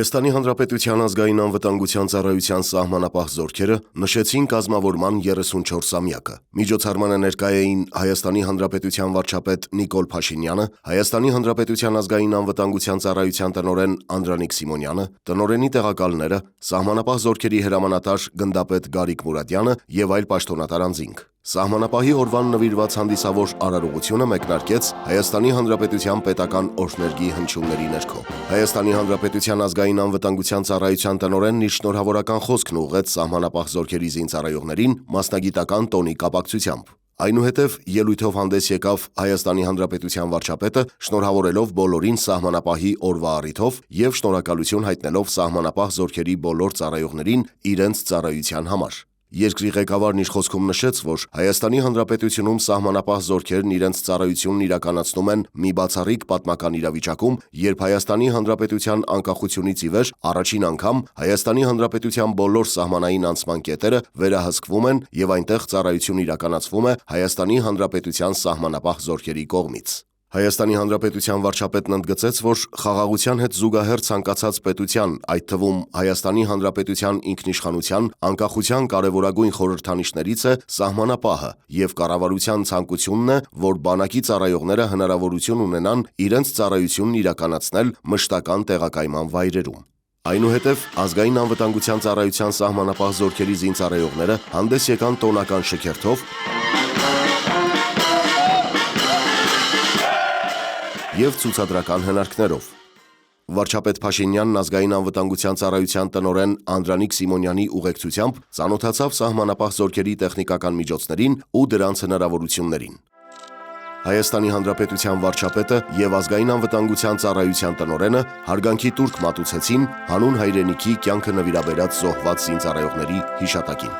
Հայաստանի Հանրապետության ազգային անվտանգության ծառայության սահմանապահ զորքերը նշեցին կազմավորման 34-ամյակը։ Միջոցառմանը ներկայ էին Հայաստանի Հանրապետության վարչապետ Նիկոլ Փաշինյանը, Հայաստանի Հանրապետության ազգային անվտանգության ծառայության տնօրեն Անդրանիկ Սիմոնյանը, տնօրենի տեղակալները, սահմանապահ զորքերի հրամանատար գնդապետ Գարիկ Մուրադյանը եւ այլ պաշտոնատար անձինք։ Սահմանապահի օրվան նվիրված հանդիսավոր արարողությունը մեկնարկեց Հայաստանի Հանրապետության պետական օրհներգի հնչյունների ներքո։ Հայաստանի Հանրապետության ազգային անվտանգության ծառայության տնօրենն իր շնորհավորական խոսքն ուղղեց սահմանապահ զորքերի զինծառայողներին մասնագիտական տոնի կապակցությամբ։ Այնուհետև ելույթով հանդես եկավ Հայաստանի Հանրապետության վարչապետը, շնորհավորելով բոլորին սահմանապահի օրվա առիթով եւ շնորհակալություն հայտնելով սահմանապահ զորքերի բոլոր ծառայողներին իրենց ծառայության համար։ Երկրի ղեկավարն իր խոսքում նշեց, որ Հայաստանի Հանրապետությունում սահմանապահ զորքերն իրենց ծառայությունն իրականացնում են մի բացառիկ պատմական իրավիճակում, երբ Հայաստանի Հանրապետության անկախությունից ի վեր առաջին անգամ Հայաստանի Հանրապետության բոլոր սահմանային անցման կետերը վերահսկվում են եւ այնտեղ ծառայություն իրականացվում է Հայաստանի Հանրապետության սահմանապահ զորքերի կողմից։ Հայաստանի Հանրապետության վարչապետն ընդգծեց, որ խաղաղության հետ զուգահեռ ցանկացած պետության, այդ թվում Հայաստանի Հանրապետության ինքնիշխանության, անկախության կարևորագույն խորհրդանիշներից է սահմանապահը եւ կառավարության ցանկությունն է, որ բանակի ծառայողները հնարավորություն ունենան իրենց ծառայությունն իրականացնել մշտական տեղակայման վայրերում։ Այնուհետև ազգային անվտանգության ծառայության սահմանապահ զորքերի զինծառայողները հանդես եկան տոնական շքերթով եւ ցուցադրական հնարքներով։ Վարչապետ Փաշինյանն ազգային անվտանգության ծառայության տնօրեն Անդրանիկ Սիմոնյանի ուղեկցությամբ ծանոթացավ սահմանապահ զորքերի տեխնիկական միջոցներին ու դրանց հնարավորություններին։ Հայաստանի Հանրապետության վարչապետը եւ ազգային անվտանգության ծառայության տնօրենը հարգանքի տուրք մատուցեցին հանուն հայրենիքի կյանքը նվիրաբերած զոհված զինծառայողների հիշատակին։